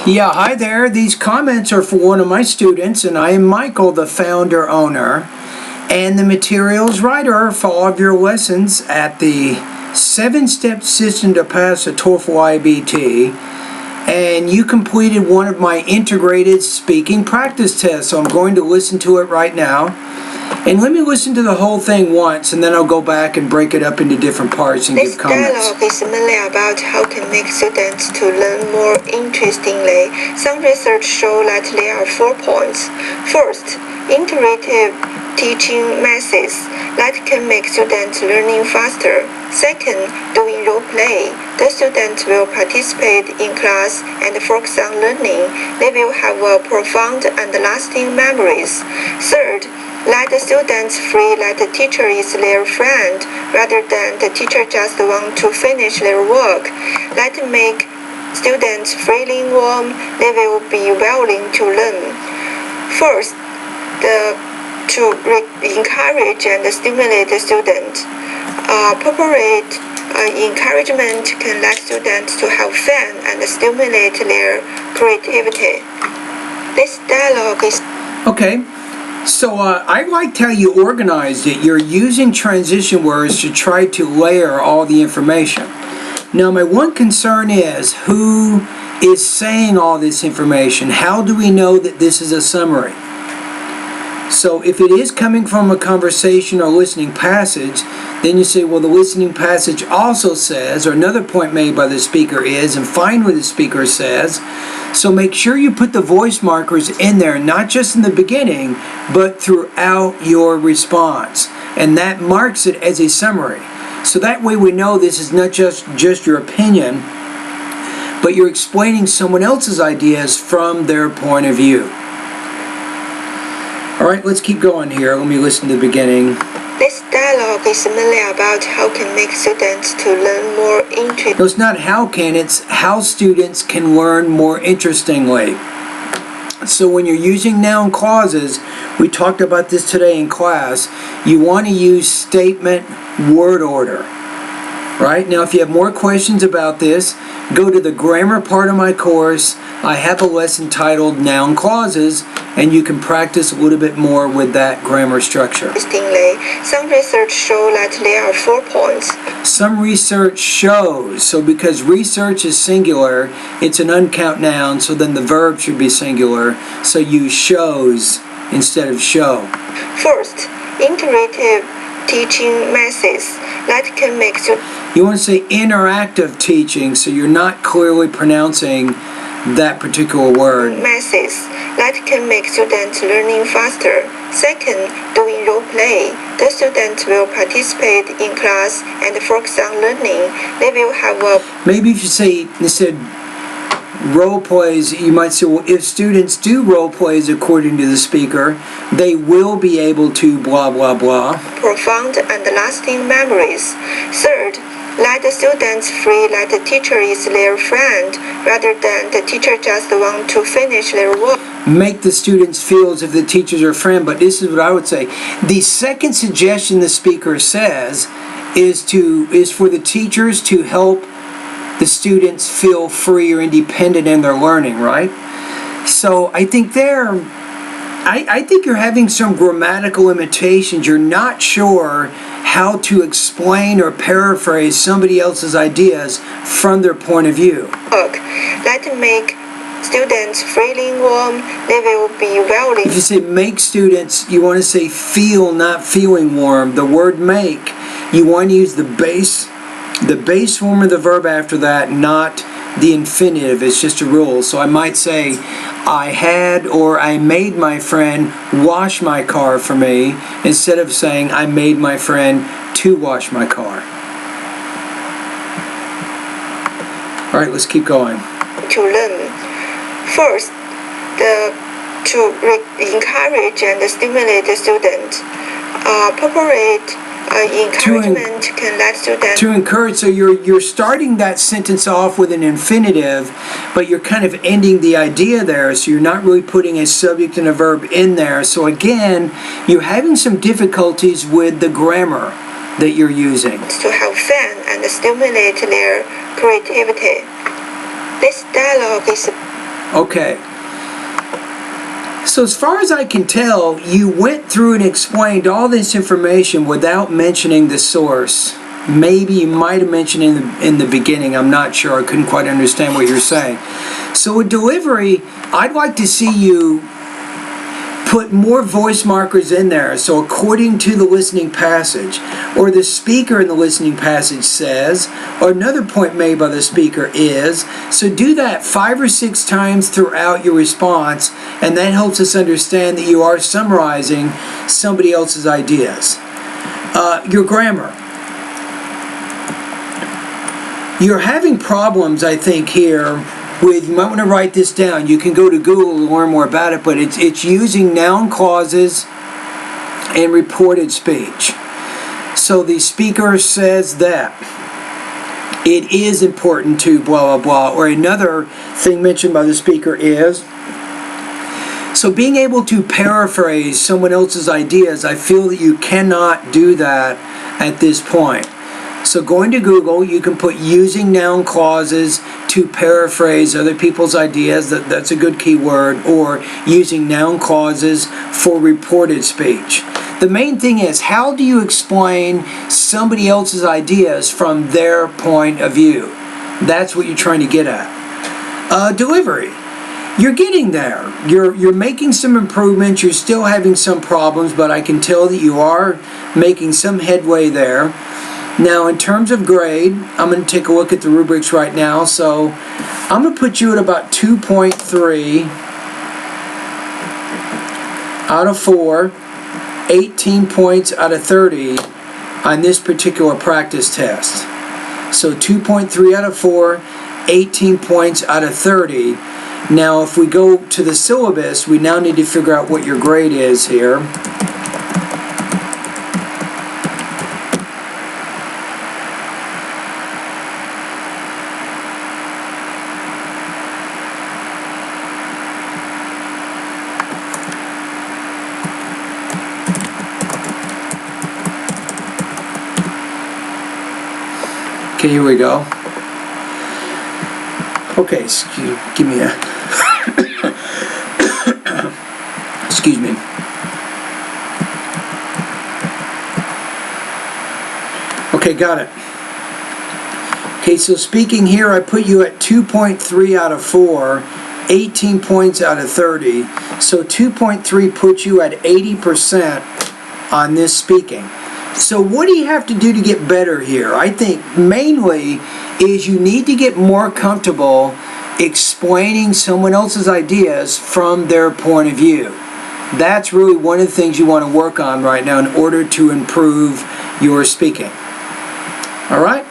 Yeah, hi there. These comments are for one of my students, and I am Michael, the founder owner and the materials writer for all of your lessons at the 7-step system to pass a TOEFL IBT. And you completed one of my integrated speaking practice tests, so I'm going to listen to it right now. And let me listen to the whole thing once, and then I'll go back and break it up into different parts and give comments. This dialogue is mainly about how to make students to learn more interestingly. Some research show that there are 4 points. First, interactive teaching methods that can make students learning faster. Second, doing role play. The students will participate in class and focus on learning. They will have profound and lasting memories. Third, let the students feel that the teacher is their friend rather than the teacher just want to finish their work. Let make students feeling warm, they will be willing to learn. First, to encourage and stimulate the students. Appropriate encouragement can let students to have fun and stimulate their creativity. This dialogue is okay. So I liked how you organized it. You're using transition words to try to layer all the information. Now my one concern is who is saying all this information? How do we know that this is a summary? So if it is coming from a conversation or listening passage, then you say, well, the listening passage also says, or another point made by the speaker is, and find what the speaker says. So make sure you put the voice markers in there, not just in the beginning, but throughout your response. And that marks it as a summary. So that way we know this is not just your opinion, but you're explaining someone else's ideas from their point of view. All right, let's keep going here. Let me listen to the beginning. This dialogue is mainly about how can make students to learn more interestingly. No, it's not how can, it's how students can learn more interestingly. So when you're using noun clauses, we talked about this today in class, you want to use statement word order. Right? Now, if you have more questions about this, go to the grammar part of my course. I have a lesson titled Noun Clauses, and you can practice a little bit more with that grammar structure. Interestingly, some research show that there are 4 points. Some research shows, so because research is singular, it's an uncount noun, so then the verb should be singular, so use shows instead of show. First, interactive teaching methods that can make students. You want to say interactive teaching, so you're not clearly pronouncing that particular word. Methods that can make students learning faster. Second, doing role play. The students will participate in class and focus on learning. They will have a... Maybe if you say, instead role plays, you might say, well, if students do role plays according to the speaker, they will be able to blah, blah, blah. Profound and lasting memories. Third, let the students feel that the teacher is their friend rather than the teacher just want to finish their work. Make the students feel as if the teachers are a friend, but this is what I would say. The second suggestion the speaker says is for the teachers to help the students feel free or independent in their learning, right? So I think I think you're having some grammatical limitations. You're not sure how to explain or paraphrase somebody else's ideas from their point of view. That make students feeling warm, they will be willing. If you say make students, you want to say feel, not feeling warm. The word make, you want to use the base form of the verb after that, not the infinitive. It's just a rule. So I might say, I had or I made my friend wash my car for me, instead of saying I made my friend to wash my car. All right, let's keep going. To learn. First, to encourage and stimulate the student. Appropriate encouragement can let students. To encourage, so you're starting that sentence off with an infinitive, but you're kind of ending the idea there, so you're not really putting a subject and a verb in there. So again, you're having some difficulties with the grammar that you're using. To have fun and stimulate their creativity. This dialogue is Okay. So as far as I can tell, you went through and explained all this information without mentioning the source. Maybe you might have mentioned in the beginning. I'm not sure. I couldn't quite understand what you're saying. So with delivery, I'd like to see you put more voice markers in there. So according to the listening passage, or the speaker in the listening passage says, or another point made by the speaker is. So do that 5 or 6 times throughout your response, and that helps us understand that you are summarizing somebody else's ideas. Your grammar. You're having problems, I think, here with, you might want to write this down. You can go to Google to learn more about it, but it's using noun clauses and reported speech. So the speaker says that it is important to blah, blah, blah. Or another thing mentioned by the speaker is, so being able to paraphrase someone else's ideas, I feel that you cannot do that at this point. So going to Google, you can put using noun clauses to paraphrase other people's ideas. That's a good keyword. Or using noun clauses for reported speech. The main thing is, how do you explain somebody else's ideas from their point of view? That's what you're trying to get at. Delivery. You're getting there. You're making some improvements. You're still having some problems, but I can tell that you are making some headway there. Now, in terms of grade, I'm going to take a look at the rubrics right now. So I'm going to put you at about 2.3 out of 4, 18 points out of 30 on this particular practice test. So 2.3 out of 4, 18 points out of 30. Now, if we go to the syllabus, we now need to figure out what your grade is here. Okay, here we go. Okay, give me a... Excuse me. Okay, got it. Okay, so speaking here, I put you at 2.3 out of 4, 18 points out of 30. So 2.3 puts you at 80% on this speaking. So what do you have to do to get better here? I think mainly is you need to get more comfortable explaining someone else's ideas from their point of view. That's really one of the things you want to work on right now in order to improve your speaking. All right?